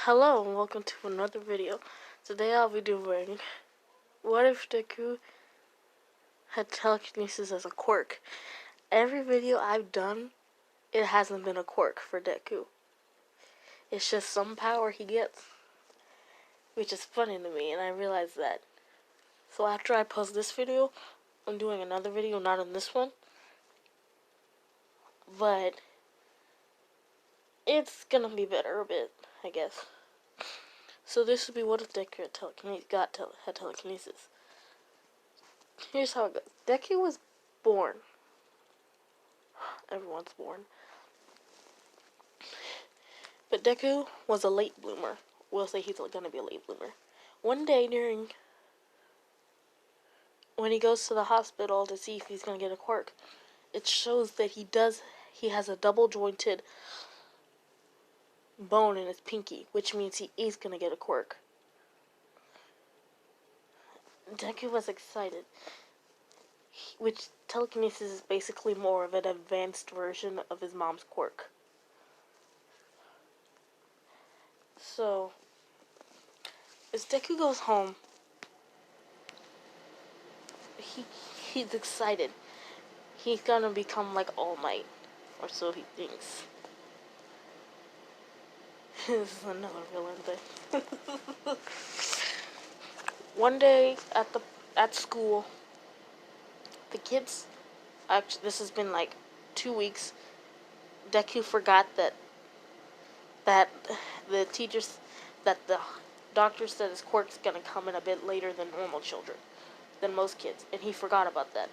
Hello and welcome to another video. Today I'll be doing what if Deku had telekinesis as a quirk. Every video I've done, it hasn't been a quirk for Deku. It's just some power he gets, which is funny to me, and I realized that. So after I post this video, I'm doing another video, not on this one, but it's gonna be better a bit, I guess. So this would be what if Deku had telekinesis. Here's how it goes. Deku was born. Everyone's born. But Deku was a late bloomer. We'll say he's gonna be a late bloomer. One day when he goes to the hospital to see if he's gonna get a quirk, it shows that he has a double jointed bone in his pinky, which means he is gonna get a quirk. Deku was excited, which telekinesis is basically more of an advanced version of his mom's quirk. So, as Deku goes home, he's excited. He's gonna become like All Might, or so he thinks. This is another villain thing. One day at school, the kids, actually this has been like 2 weeks. Deku forgot that the doctor said his quirk's gonna come in a bit later than normal children, than most kids, and he forgot about that.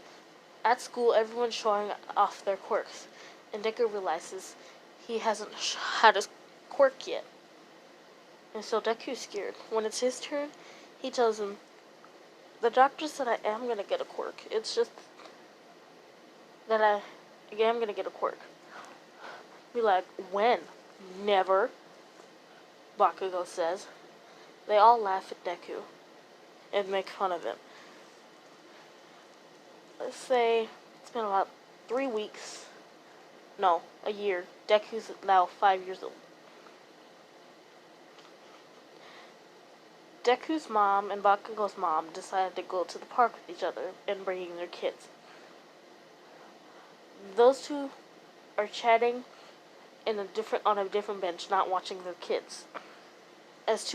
At school, everyone's showing off their quirks, and Deku realizes he hasn't had his quirk yet. And so Deku's scared. When it's his turn, he tells him, the doctor said I am gonna get a quirk. It's just that I am gonna get a quirk. Be like, when? Never, Bakugo says. They all laugh at Deku and make fun of him. Let's say it's been about 3 weeks. No, a year. Deku's now 5 years old. Deku's mom and Bakugo's mom decided to go to the park with each other and bringing their kids. Those two are chatting on a different bench, not watching their kids. Let's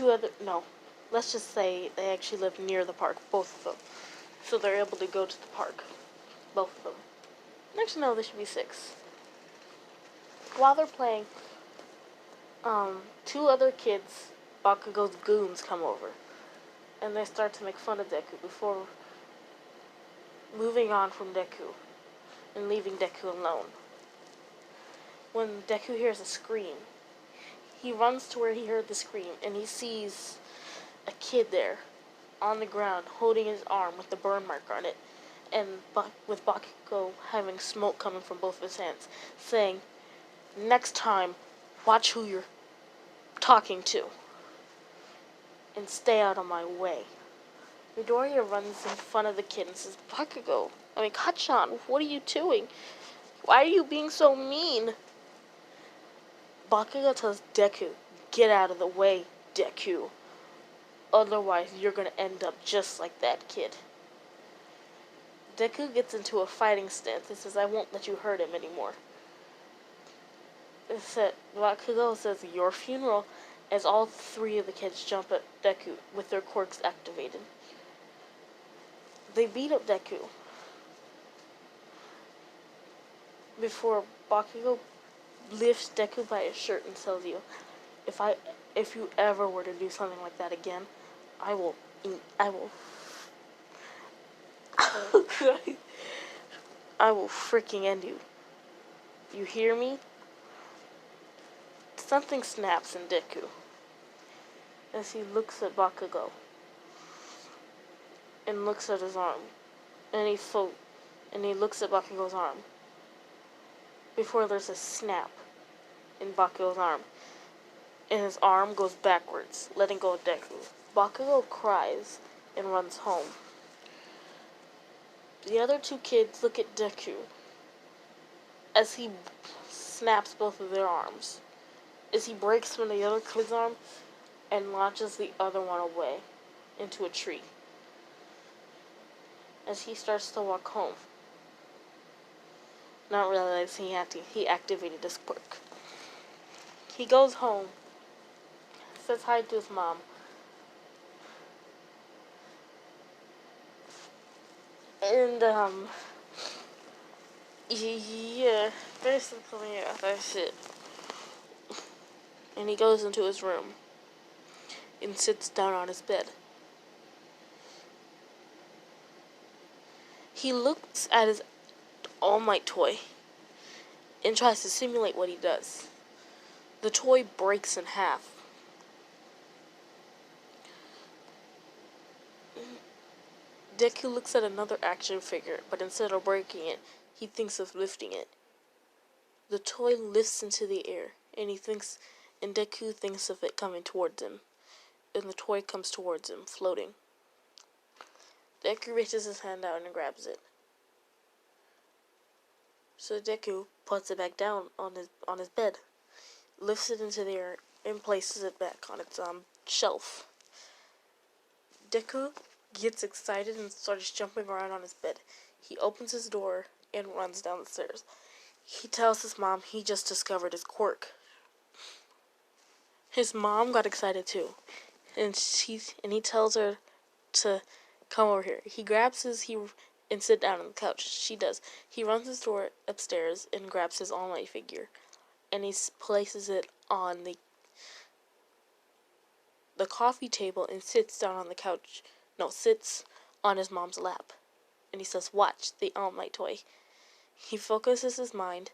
just say they actually live near the park, both of them. So they're able to go to the park, both of them. Actually, no, there should be 6. While they're playing, 2 other kids, Bakugo's goons, come over, and they start to make fun of Deku before moving on from Deku and leaving Deku alone. When Deku hears a scream, he runs to where he heard the scream, and he sees a kid there on the ground holding his arm with the burn mark on it, and with Bakugo having smoke coming from both of his hands, saying, next time, watch who you're talking to, and stay out of my way. Midoriya runs in front of the kid and says, Kachan, what are you doing? Why are you being so mean? Bakugo tells Deku, get out of the way, Deku. Otherwise, you're gonna end up just like that kid. Deku gets into a fighting stance and says, I won't let you hurt him anymore. Bakugo says, your funeral, as all 3 of the kids jump at Deku with their quirks activated. They beat up Deku before Bakugo lifts Deku by his shirt and tells you, if you ever were to do something like that again, I will I will freaking end you. You hear me? Something snaps in Deku as he looks at Bakugo and looks at his arm, and he looks at Bakugo's arm before there's a snap in Bakugo's arm, and his arm goes backwards, letting go of Deku. Bakugo cries and runs home. The other 2 kids look at Deku as he snaps both of their arms. As he breaks from the other kid's arm, and launches the other one away into a tree. As he starts to walk home, not realizing he activated his quirk. He goes home, says hi to his mom, and yeah, basically yeah, that's it. And he goes into his room and sits down on his bed. He looks at his All Might toy and tries to simulate what he does. The toy breaks in half. Deku looks at another action figure, but instead of breaking it, he thinks of lifting it. The toy lifts into the air, and Deku thinks of it coming towards him, and the toy comes towards him, floating. Deku reaches his hand out and grabs it. So Deku puts it back down on his bed, lifts it into the air, and places it back on its shelf. Deku gets excited and starts jumping around on his bed. He opens his door and runs down the stairs. He tells his mom he just discovered his quirk. His mom got excited too, and he tells her to come over here. He grabs and sit down on the couch. She does. He runs his door upstairs and grabs his All Might figure, and he places it on the coffee table and sits down on the couch. No, sits on his mom's lap, and he says, "Watch the All Might toy." He focuses his mind.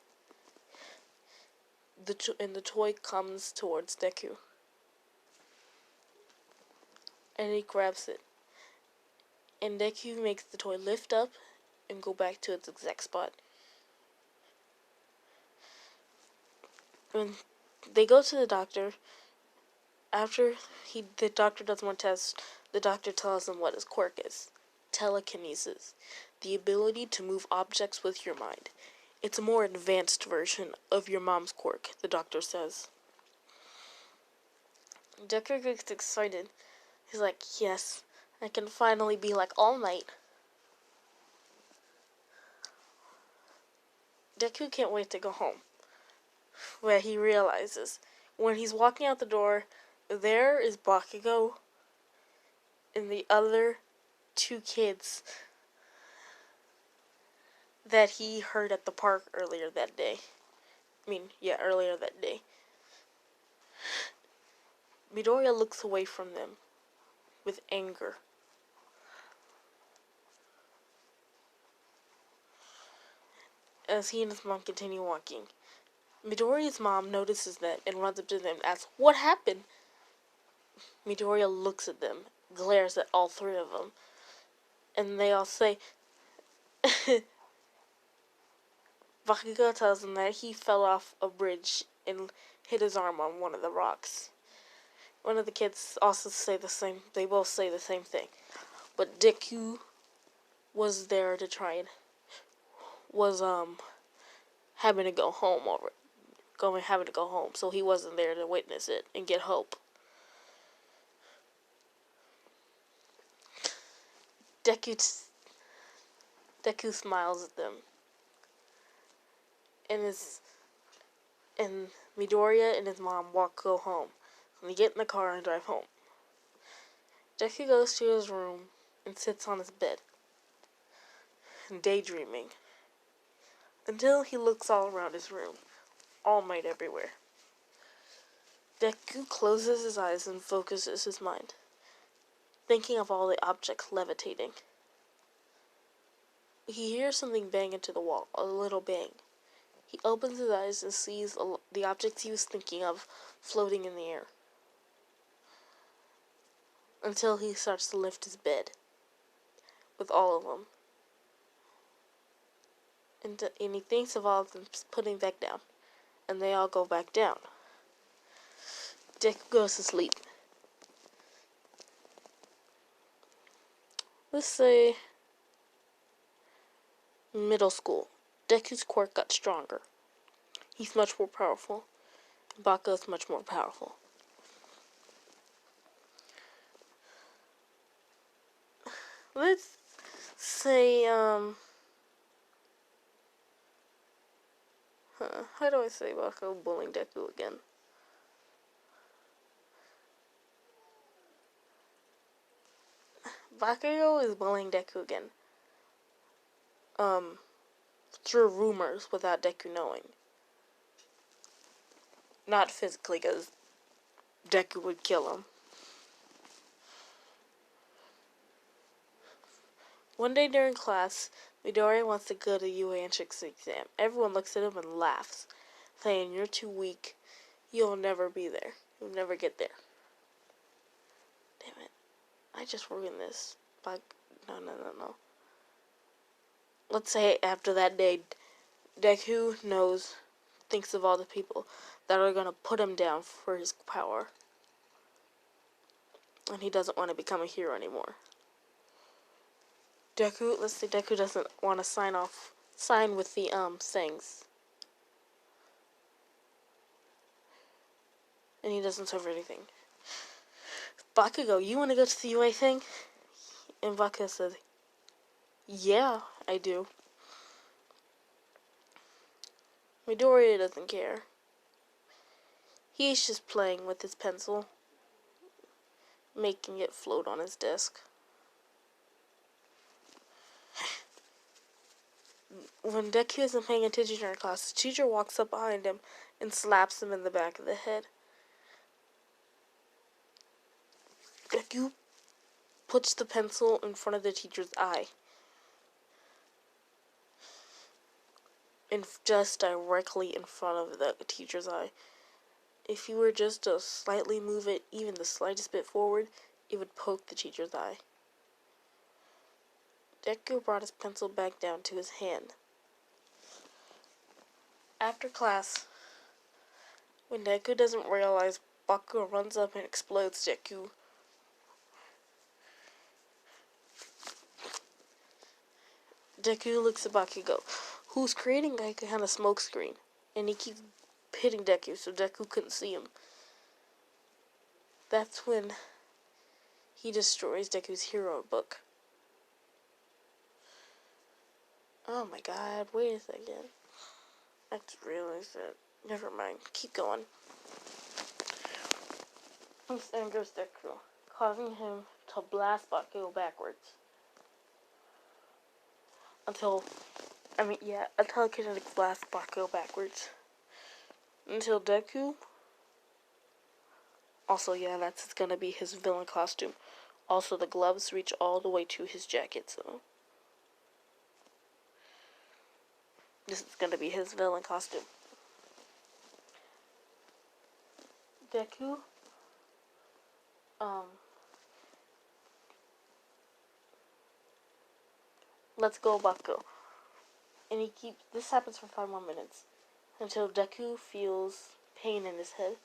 And the toy comes towards Deku, and he grabs it. And Deku makes the toy lift up and go back to its exact spot. When they go to the doctor, after the doctor does more tests, the doctor tells him what his quirk is. Telekinesis. The ability to move objects with your mind. It's a more advanced version of your mom's quirk, the doctor says. Deku gets excited. He's like, yes, I can finally be like All Might. Deku can't wait to go home, where he realizes when he's walking out the door, there is Bakugo and the other two kids that he heard at the park earlier that day. Earlier that day. Midoriya looks away from them with anger. As he and his mom continue walking, Midoriya's mom notices that and runs up to them and asks, "What happened?" Midoriya looks at them, glares at all three of them, and they all say, Bakugo tells them that he fell off a bridge and hit his arm on one of the rocks. One of the kids also say the same. They both say the same thing. But Deku was there to try and having to go home having to go home, so he wasn't there to witness it and get hope. Deku smiles at them, and Midoriya and his mom go home. And they get in the car and drive home. Deku goes to his room and sits on his bed, daydreaming, until he looks all around his room. All Might everywhere. Deku closes his eyes and focuses his mind, thinking of all the objects levitating. He hears something bang into the wall, a little bang. He opens his eyes and sees the objects he was thinking of floating in the air, until he starts to lift his bed with all of them. And he thinks of all of them putting back down, and they all go back down. Deku goes to sleep. Let's say middle school. Deku's quirk got stronger. He's much more powerful. Bakugo's much more powerful. let's say, how do I say Bakugo bullying Deku again? Bakugo is bullying Deku again. Through rumors without Deku knowing. Not physically, because Deku would kill him. One day during class, Midoriya wants to go to UA entrance exam. Everyone looks at him and laughs, saying, "You're too weak. You'll never be there. You'll never get there." Damn it. I just ruined this. But no. Let's say after that day, Deku thinks of all the people that are going to put him down for his power. And he doesn't want to become a hero anymore. Let's say Deku doesn't want to sign with the, things. And he doesn't serve anything. Bakugo, you want to go to the UA thing? And Bakugo says, "Yeah, I do." Midoriya doesn't care. He's just playing with his pencil, making it float on his desk. When Deku isn't paying attention during class, the teacher walks up behind him and slaps him in the back of the head. Deku puts the pencil in front of the teacher's eye. Just directly in front of the teacher's eye. If you were just to slightly move it even the slightest bit forward, it would poke the teacher's eye. Deku brought his pencil back down to his hand. After class, when Deku doesn't realize, Bakugo runs up and explodes Deku. Deku looks at Bakugo, who's creating like a kind of smoke screen, and he keeps hitting Deku so Deku couldn't see him. That's when he destroys Deku's hero book. Oh my god, wait a second. I just realized that. Never mind, keep going. This angers Deku, causing him to blast Bakugo backwards. A telekinetic blast Bakugo backwards. Until Deku... Also, yeah, that's gonna be his villain costume. Also, the gloves reach all the way to his jacket, so... This is gonna be his villain costume. Deku... Let's go, Bakugo. And this happens for 5 more minutes. Until Deku feels pain in his head.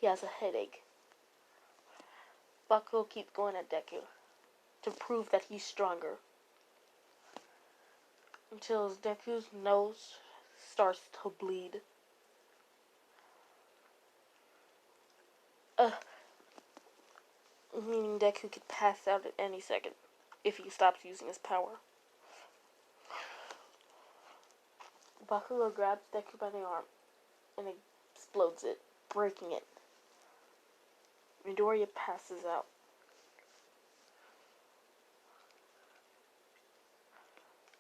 He has a headache. Bakugo keeps going at Deku to prove that he's stronger. Until Deku's nose starts to bleed. Meaning Deku could pass out at any second if he stops using his power. Bakugo grabs Deku by the arm and explodes it, breaking it. Midoriya passes out.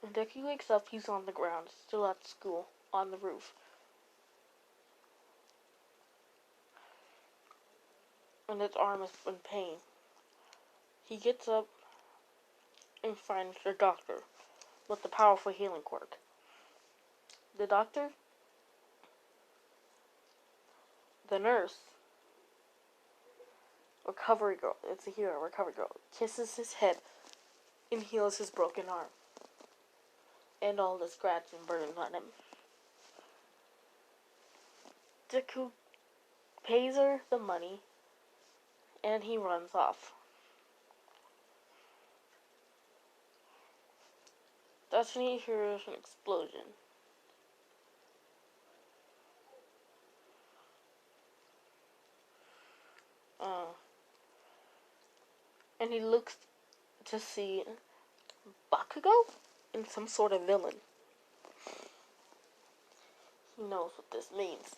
When Deku wakes up, he's on the ground, still at school, on the roof. And his arm is in pain. He gets up and finds the doctor with the powerful healing quirk. The doctor, the nurse, recovery girl, it's a hero, recovery girl, kisses his head and heals his broken arm. And all the scratch and burns on him. Deku pays her the money and he runs off. That's when he hears an explosion. And he looks to see Bakugo and some sort of villain. He knows what this means.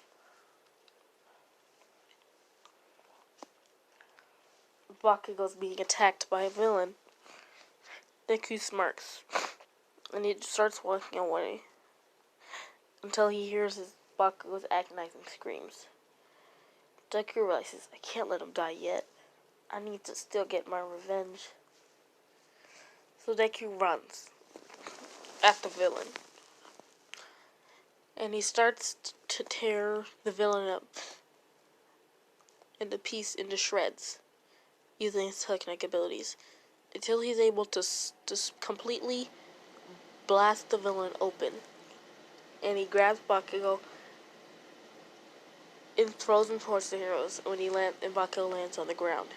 Bakugo's being attacked by a villain. Deku smirks, and he starts walking away until he hears his Bakugo's agonizing screams. Deku realizes, I can't let him die yet. I need to still get my revenge. So Deku runs at the villain, and he starts to tear the villain up into shreds, using his telekinetic abilities, until he's able to completely blast the villain open. And he grabs Bakugo and throws him towards the heroes and Bakugo lands on the ground.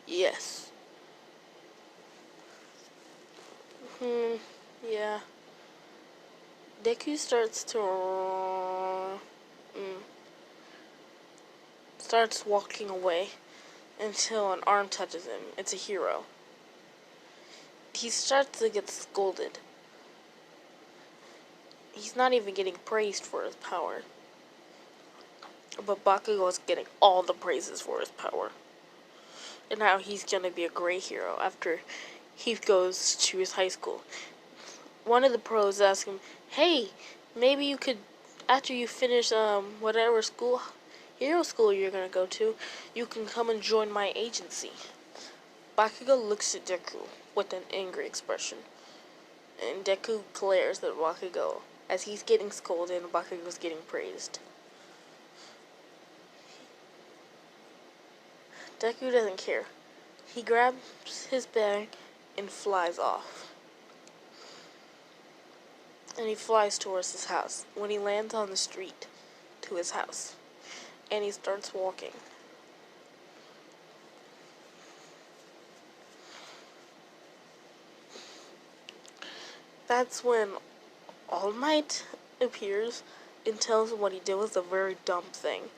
Yes. Yeah. Deku starts walking away until an arm touches him. It's a hero. He starts to get scolded. He's not even getting praised for his power. But Bakugo is getting all the praises for his power. And now he's gonna be a great hero after he goes to his high school. One of the pros asks him, hey, maybe you could, after you finish whatever hero school you're gonna go to, you can come and join my agency. Bakugo looks at Deku with an angry expression, and Deku glares at Bakugo as he's getting scolded and Bakugo's getting praised. Deku doesn't care. He grabs his bag and flies off. And he flies towards his house. When he lands on the street to his house, and he starts walking. That's when All Might appears and tells him what he did was a very dumb thing.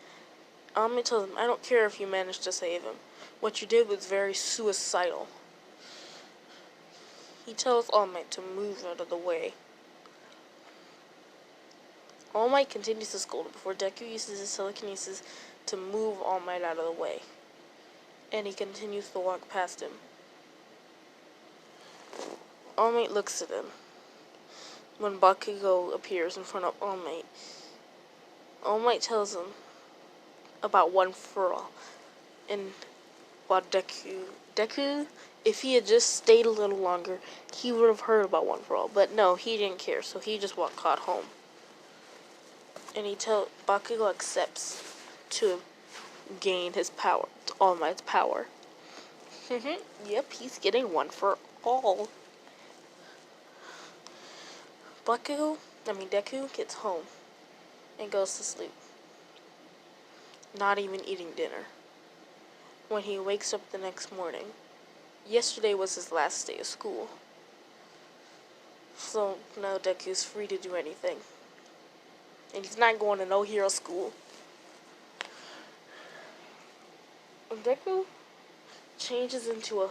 All Might tells him, I don't care if you managed to save him. What you did was very suicidal. He tells All Might to move out of the way. All Might continues to scold him before Deku uses his telekinesis to move All Might out of the way. And he continues to walk past him. All Might looks at him. When Bakugo appears in front of All Might tells him about One For All. And about Deku, if he had just stayed a little longer, he would have heard about One For All. But no, he didn't care, so he just walked home. And Bakugo accepts to gain his power, All Might's power. Yep, he's getting One For All. Deku gets home and goes to sleep, not even eating dinner. When he wakes up the next morning, yesterday was his last day of school. So now Deku's free to do anything. And he's not going to no hero school. And Deku changes into a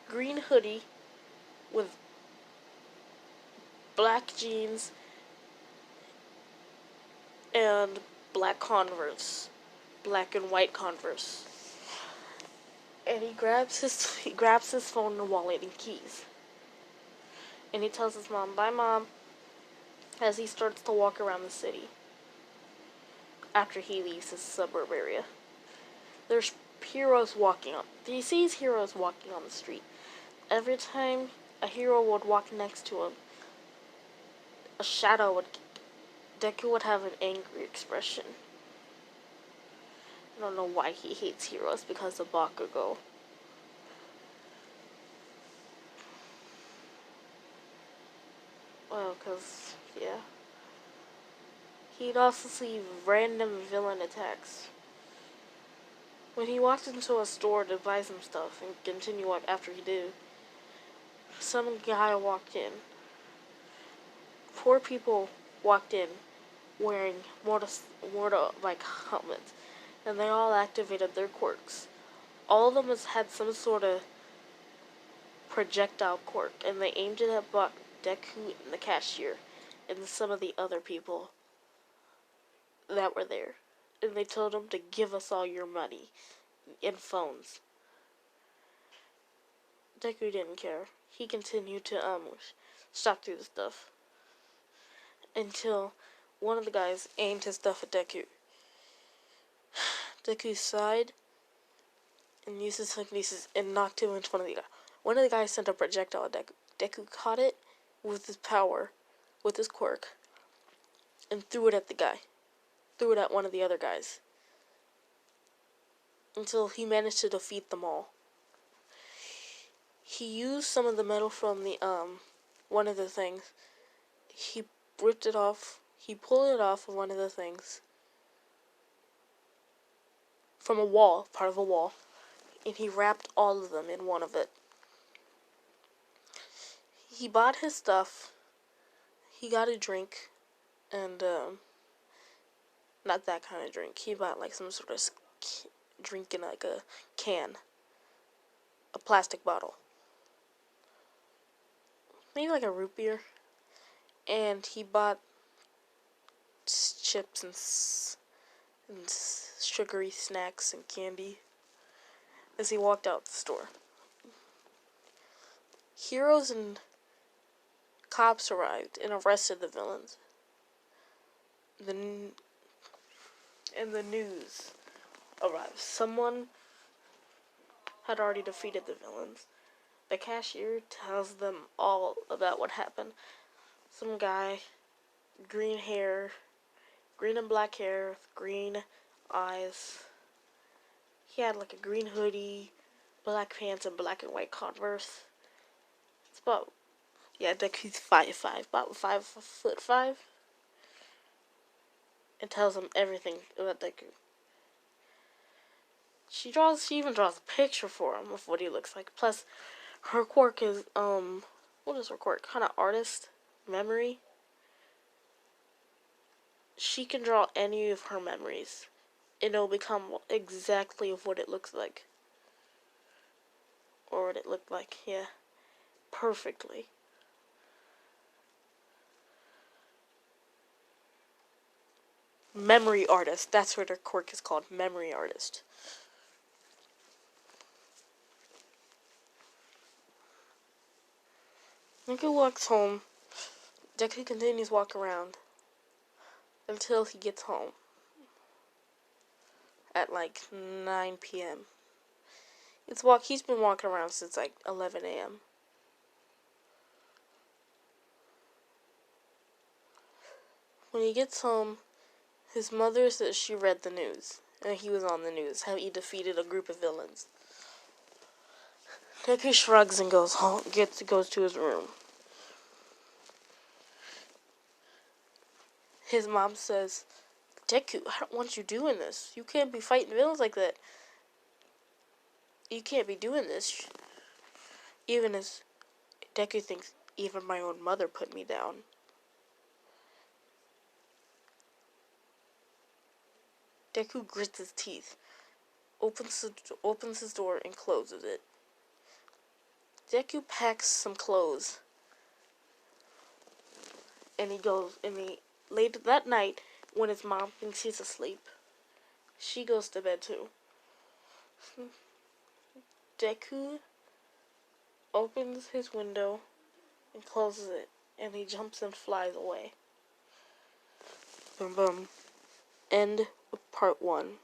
green hoodie with black jeans and black and white Converse. And he grabs his phone and wallet and keys. And he tells his mom, bye mom, as he starts to walk around the city after he leaves his suburb area. There's heroes walking on. He sees heroes walking on the street. Every time a hero would walk next to him, Deku would have an angry expression. I don't know why he hates heroes, because of Bakugo. Well, because, yeah. He'd also see random villain attacks. When he walked into a store to buy some stuff and continue after he did, some guy walked in. 4 people walked in wearing motorbike helmets. and they all activated their quirks. All of them had some sort of projectile quirk, and they aimed it at Deku and the cashier, and some of the other people that were there. And they told them to give us all your money and phones. Deku didn't care. He continued to stop through the stuff until one of the guys aimed his stuff at Deku. Deku sighed and used his telekinesis and knocked him into one of the guys. One of the guys sent a projectile at Deku. Deku caught it with his power, with his quirk, and threw it at the guy. Threw it at one of the other guys. Until he managed to defeat them all. He used some of the metal from the, one of the things. He ripped it off. He pulled it off of one of the things. From a wall, part of a wall. And he wrapped all of them in one of it. He bought his stuff. He got a drink. And, not that kind of drink. He bought, like, some sort of drink in, like, a can. A plastic bottle. Maybe, like, a root beer. And he bought chips and sugary snacks and candy as he walked out the store. Heroes and cops arrived and arrested the villains. And the news arrived. Someone had already defeated the villains. The cashier tells them all about what happened. Some guy, green hair, green and black hair, green eyes. He had like a green hoodie, black pants, and black and white Converse. It's about, yeah, Deku's 5'5", about 5'5", and tells him everything about Deku. She even draws a picture for him of what he looks like. Plus, her quirk is, what is her quirk? Kind of artist memory. She can draw any of her memories, and it'll become exactly of what it looks like. Or what it looked like, yeah. Perfectly. Memory artist. That's what her quirk is called. Memory artist. Deku walks home. Deku continues to walk around until he gets home at like 9 p.m. He's been walking around since like 11 a.m. When he gets home, his mother says she read the news, and he was on the news, how he defeated a group of villains. Deku shrugs and goes home, goes to his room. His mom says, Deku, I don't want you doing this. You can't be fighting villains like that. You can't be doing this. Even as Deku thinks, even my own mother put me down. Deku grits his teeth, opens his door, and closes it. Deku packs some clothes, and later that night, when his mom thinks he's asleep, she goes to bed too. Deku opens his window and closes it, and he jumps and flies away. Boom, boom. End of part 1.